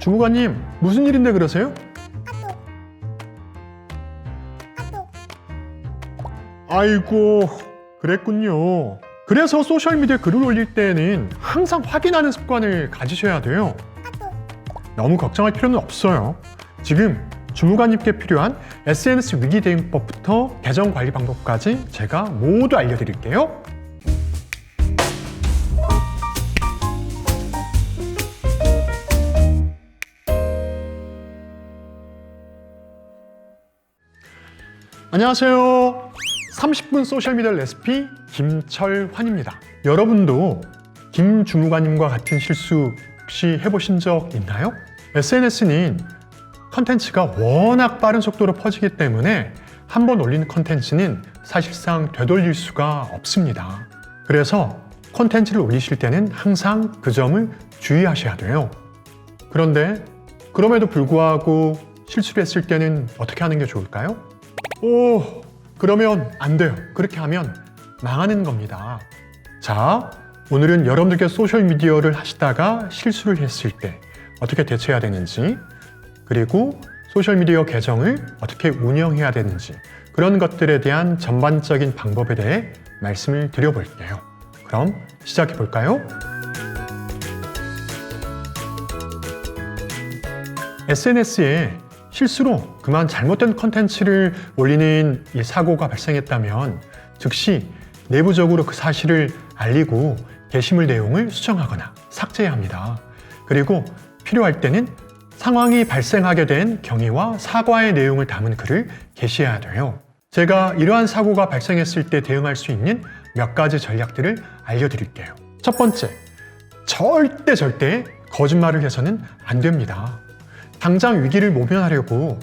주무관님, 무슨 일인데 그러세요? 아이고, 그랬군요. 그래서 소셜미디어에 글을 올릴 때에는 항상 확인하는 습관을 가지셔야 돼요. 너무 걱정할 필요는 없어요. 지금 주무관님께 필요한 SNS 위기 대응법부터 계정 관리 방법까지 제가 모두 알려드릴게요. 안녕하세요. 30분 소셜미디어 레시피 김철환입니다. 여러분도 김 주무관님과 같은 실수 혹시 해보신 적 있나요? SNS는 컨텐츠가 워낙 빠른 속도로 퍼지기 때문에 한 번 올린 컨텐츠는 사실상 되돌릴 수가 없습니다. 그래서 컨텐츠를 올리실 때는 항상 그 점을 주의하셔야 돼요. 그런데 그럼에도 불구하고 실수를 했을 때는 어떻게 하는 게 좋을까요? 그러면 안 돼요. 그렇게 하면 망하는 겁니다. 자, 오늘은 여러분들께 소셜미디어를 하시다가 실수를 했을 때 어떻게 대처해야 되는지, 그리고 소셜미디어 계정을 어떻게 운영해야 되는지, 그런 것들에 대한 전반적인 방법에 대해 말씀을 드려볼게요. 그럼 시작해 볼까요? SNS에 실수로 그만 잘못된 컨텐츠를 올리는 이 사고가 발생했다면 즉시 내부적으로 그 사실을 알리고 게시물 내용을 수정하거나 삭제해야 합니다. 그리고 필요할 때는 상황이 발생하게 된 경위와 사과의 내용을 담은 글을 게시해야 돼요. 제가 이러한 사고가 발생했을 때 대응할 수 있는 몇 가지 전략들을 알려드릴게요. 첫 번째, 절대 거짓말을 해서는 안 됩니다. 당장 위기를 모면하려고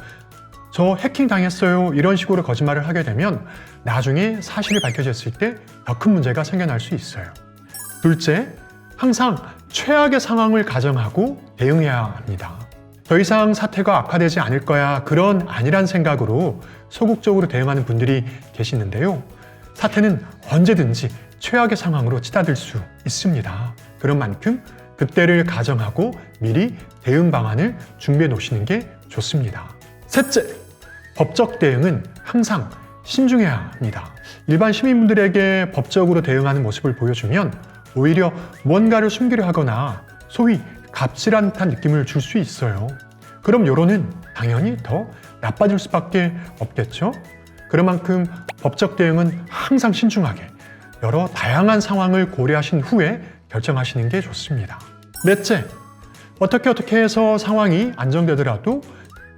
저 해킹 당했어요 이런 식으로 거짓말을 하게 되면 나중에 사실이 밝혀졌을 때 더 큰 문제가 생겨날 수 있어요. 둘째, 항상 최악의 상황을 가정하고 대응해야 합니다. 더 이상 사태가 악화되지 않을 거야 그런 아니란 생각으로 소극적으로 대응하는 분들이 계시는데요. 사태는 언제든지 최악의 상황으로 치닫을 수 있습니다. 그런 만큼 그때를 가정하고 미리 대응 방안을 준비해 놓으시는 게 좋습니다. 셋째, 법적 대응은 항상 신중해야 합니다. 일반 시민분들에게 법적으로 대응하는 모습을 보여주면 오히려 뭔가를 숨기려 하거나 소위 갑질한 듯한 느낌을 줄 수 있어요. 그럼 여론은 당연히 더 나빠질 수밖에 없겠죠? 그런 만큼 법적 대응은 항상 신중하게 여러 다양한 상황을 고려하신 후에 결정하시는 게 좋습니다. 넷째, 어떻게 해서 상황이 안정되더라도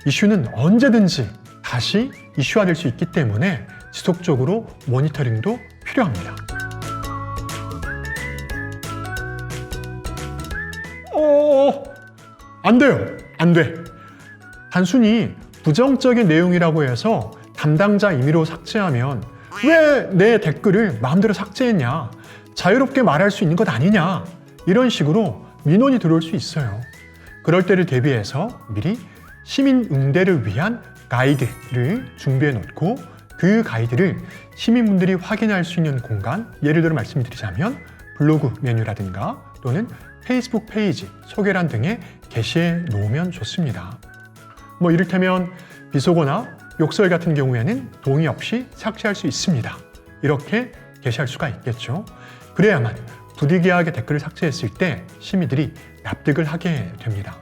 이슈는 언제든지 다시 이슈화될 수 있기 때문에 지속적으로 모니터링도 필요합니다. 안 돼요. 안 돼. 단순히 부정적인 내용이라고 해서 담당자 임의로 삭제하면 왜 내 댓글을 마음대로 삭제했냐? 자유롭게 말할 수 있는 것 아니냐? 이런 식으로 민원이 들어올 수 있어요. 그럴 때를 대비해서 미리 시민 응대를 위한 가이드를 준비해 놓고 그 가이드를 시민분들이 확인할 수 있는 공간, 예를 들어 말씀드리자면 블로그 메뉴라든가 또는 페이스북 페이지, 소개란 등에 게시해 놓으면 좋습니다. 이를테면 비속어나 욕설 같은 경우에는 동의 없이 삭제할 수 있습니다. 이렇게 게시할 수가 있겠죠. 그래야만 부득이하게 댓글을 삭제했을 때 시민들이 납득을 하게 됩니다.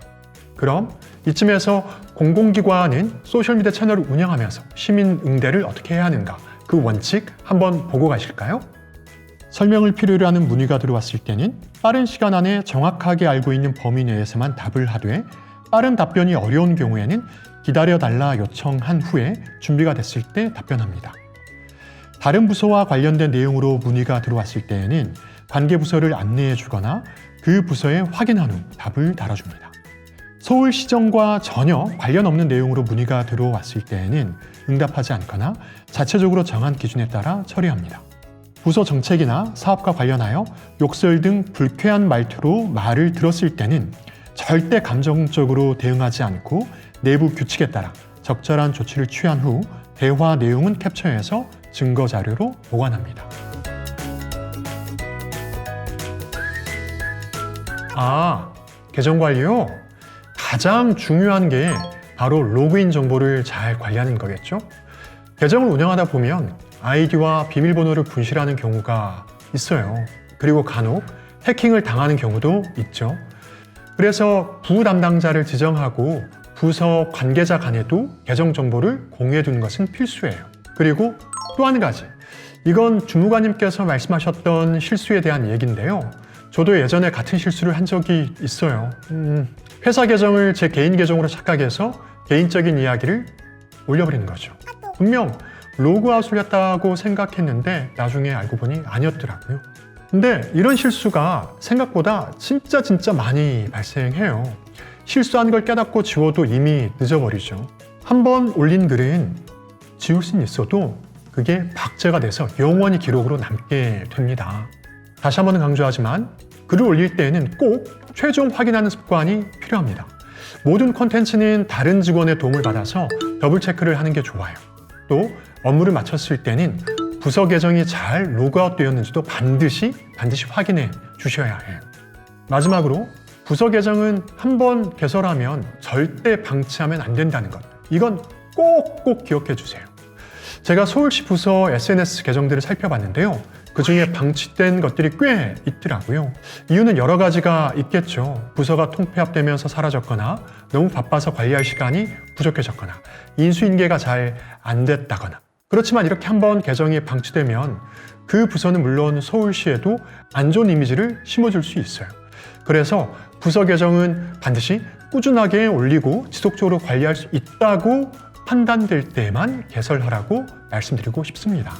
그럼 이쯤에서 공공기관은 소셜미디어 채널을 운영하면서 시민 응대를 어떻게 해야 하는가, 그 원칙 한번 보고 가실까요? 설명을 필요로 하는 문의가 들어왔을 때는 빠른 시간 안에 정확하게 알고 있는 범위 내에서만 답을 하되, 빠른 답변이 어려운 경우에는 기다려달라 요청한 후에 준비가 됐을 때 답변합니다. 다른 부서와 관련된 내용으로 문의가 들어왔을 때에는 관계 부서를 안내해 주거나 그 부서에 확인한 후 답을 달아줍니다. 서울시정과 전혀 관련 없는 내용으로 문의가 들어왔을 때에는 응답하지 않거나 자체적으로 정한 기준에 따라 처리합니다. 부서 정책이나 사업과 관련하여 욕설 등 불쾌한 말투로 말을 들었을 때는 절대 감정적으로 대응하지 않고 내부 규칙에 따라 적절한 조치를 취한 후 대화 내용은 캡처해서 증거 자료로 보관합니다. 계정 관리요? 가장 중요한 게 바로 로그인 정보를 잘 관리하는 거겠죠? 계정을 운영하다 보면 아이디와 비밀번호를 분실하는 경우가 있어요. 그리고 간혹 해킹을 당하는 경우도 있죠. 그래서 부담당자를 지정하고 부서 관계자 간에도 계정 정보를 공유해 두는 것은 필수예요. 그리고 또 한 가지, 이건 주무관님께서 말씀하셨던 실수에 대한 얘기인데요. 저도 예전에 같은 실수를 한 적이 있어요. 회사 계정을 제 개인 계정으로 착각해서 개인적인 이야기를 올려버리는 거죠. 분명 로그아웃을 했다고 생각했는데 나중에 알고 보니 아니었더라고요. 근데 이런 실수가 생각보다 진짜 많이 발생해요. 실수한 걸 깨닫고 지워도 이미 늦어버리죠. 한번 올린 글은 지울 수는 있어도 그게 박제가 돼서 영원히 기록으로 남게 됩니다. 다시 한번 강조하지만 글을 올릴 때에는 꼭 최종 확인하는 습관이 필요합니다. 모든 콘텐츠는 다른 직원의 도움을 받아서 더블 체크를 하는 게 좋아요. 또 업무를 마쳤을 때는 부서 계정이 잘 로그아웃 되었는지도 반드시 확인해 주셔야 해요. 마지막으로 부서 계정은 한번 개설하면 절대 방치하면 안 된다는 것. 이건 꼭 기억해 주세요. 제가 서울시 부서 SNS 계정들을 살펴봤는데요. 그 중에 방치된 것들이 꽤 있더라고요. 이유는 여러 가지가 있겠죠. 부서가 통폐합되면서 사라졌거나 너무 바빠서 관리할 시간이 부족해졌거나 인수인계가 잘 안 됐다거나. 그렇지만 이렇게 한번 계정이 방치되면 그 부서는 물론 서울시에도 안 좋은 이미지를 심어줄 수 있어요. 그래서 부서 계정은 반드시 꾸준하게 올리고 지속적으로 관리할 수 있다고 판단될 때만 개설하라고 말씀드리고 싶습니다.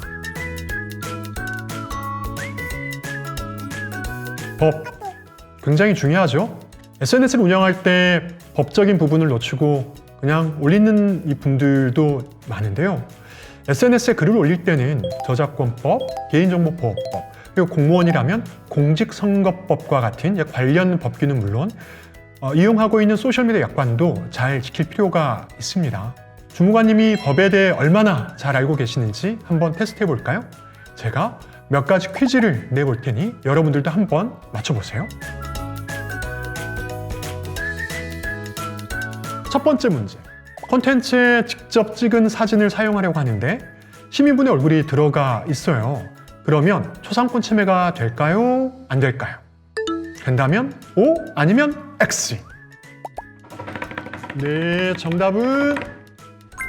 법, 굉장히 중요하죠. SNS를 운영할 때 법적인 부분을 놓치고 그냥 올리는 이 분들도 많은데요. SNS에 글을 올릴 때는 저작권법, 개인정보보호법, 그리고 공무원이라면 공직선거법과 같은 관련 법규는 물론 이용하고 있는 소셜미디어 약관도 잘 지킬 필요가 있습니다. 주무관님이 법에 대해 얼마나 잘 알고 계시는지 한번 테스트해 볼까요? 제가 몇 가지 퀴즈를 내볼 테니 여러분들도 한번 맞춰보세요. 첫 번째 문제. 콘텐츠에 직접 찍은 사진을 사용하려고 하는데 시민분의 얼굴이 들어가 있어요. 그러면 초상권 침해가 될까요? 안 될까요? 된다면 O 아니면 X. 네, 정답은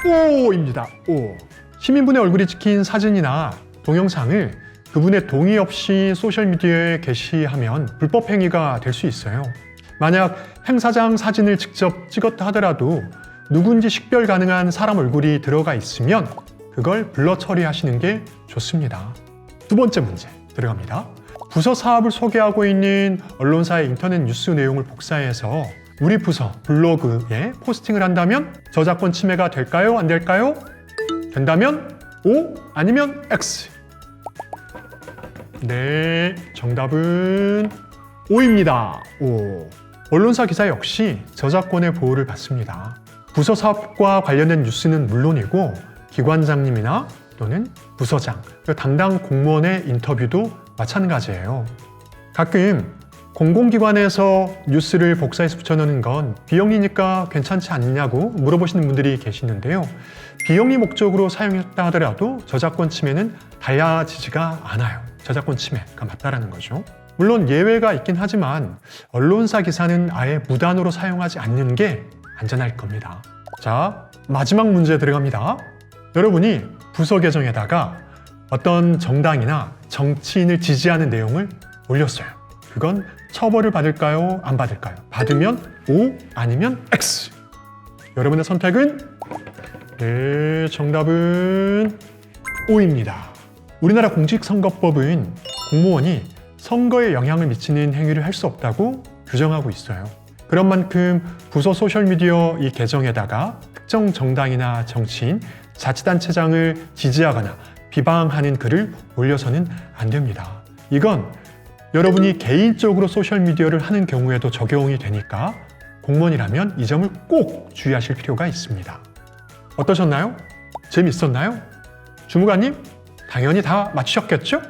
O입니다. O. 시민분의 얼굴이 찍힌 사진이나 동영상을 그분의 동의 없이 소셜미디어에 게시하면 불법 행위가 될 수 있어요. 만약 행사장 사진을 직접 찍었다 하더라도 누군지 식별 가능한 사람 얼굴이 들어가 있으면 그걸 블러 처리하시는 게 좋습니다. 두 번째 문제 들어갑니다. 부서 사업을 소개하고 있는 언론사의 인터넷 뉴스 내용을 복사해서 우리 부서 블로그에 포스팅을 한다면 저작권 침해가 될까요? 안 될까요? 된다면 O 아니면 X. 네, 정답은 O입니다. O. 언론사 기사 역시 저작권의 보호를 받습니다. 부서 사업과 관련된 뉴스는 물론이고 기관장님이나 또는 부서장, 담당 공무원의 인터뷰도 마찬가지예요. 가끔 공공기관에서 뉴스를 복사해서 붙여넣는 건 비영리니까 괜찮지 않냐고 물어보시는 분들이 계시는데요. 비영리 목적으로 사용했다 하더라도 저작권 침해는 달라지지가 않아요. 저작권 침해가 맞다라는 거죠. 물론 예외가 있긴 하지만 언론사 기사는 아예 무단으로 사용하지 않는 게 안전할 겁니다. 자, 마지막 문제 들어갑니다. 여러분이 부서 계정에다가 어떤 정당이나 정치인을 지지하는 내용을 올렸어요. 그건 처벌을 받을까요? 안 받을까요? 받으면 O 아니면 X. 여러분의 선택은? 네, 정답은 O입니다. 우리나라 공직선거법은 공무원이 선거에 영향을 미치는 행위를 할 수 없다고 규정하고 있어요. 그런 만큼 부서 소셜미디어 이 계정에다가 특정 정당이나 정치인, 자치단체장을 지지하거나 비방하는 글을 올려서는 안 됩니다. 이건 여러분이 개인적으로 소셜미디어를 하는 경우에도 적용이 되니까 공무원이라면 이 점을 꼭 주의하실 필요가 있습니다. 어떠셨나요? 재밌었나요? 주무관님? 당연히 다 맞추셨겠죠?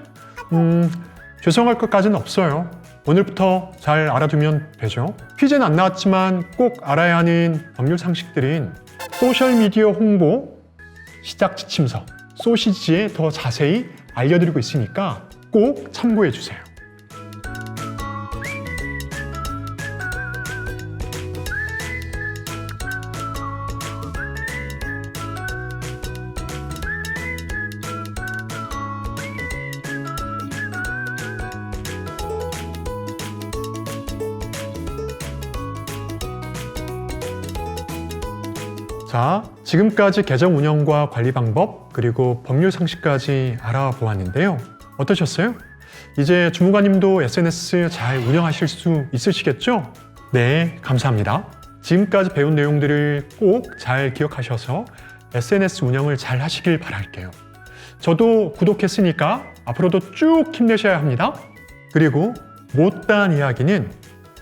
죄송할 것까지는 없어요. 오늘부터 잘 알아두면 되죠. 퀴즈는 안 나왔지만 꼭 알아야 하는 법률 상식들인 소셜미디어 홍보, 시작 지침서, 소시지에 더 자세히 알려드리고 있으니까 꼭 참고해 주세요. 자, 지금까지 계정 운영과 관리 방법, 그리고 법률 상식까지 알아보았는데요. 어떠셨어요? 이제 주무관님도 SNS 잘 운영하실 수 있으시겠죠? 네, 감사합니다. 지금까지 배운 내용들을 꼭 잘 기억하셔서 SNS 운영을 잘 하시길 바랄게요. 저도 구독했으니까 앞으로도 쭉 힘내셔야 합니다. 그리고 못다한 이야기는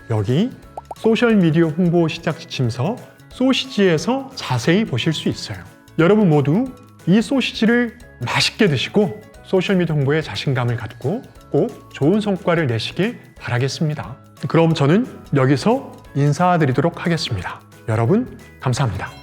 여기 소셜미디어 홍보 시작 지침서 소시지에서 자세히 보실 수 있어요. 여러분 모두 이 소시지를 맛있게 드시고 소셜미디어 홍보에 자신감을 갖고 꼭 좋은 성과를 내시길 바라겠습니다. 그럼 저는 여기서 인사드리도록 하겠습니다. 여러분 감사합니다.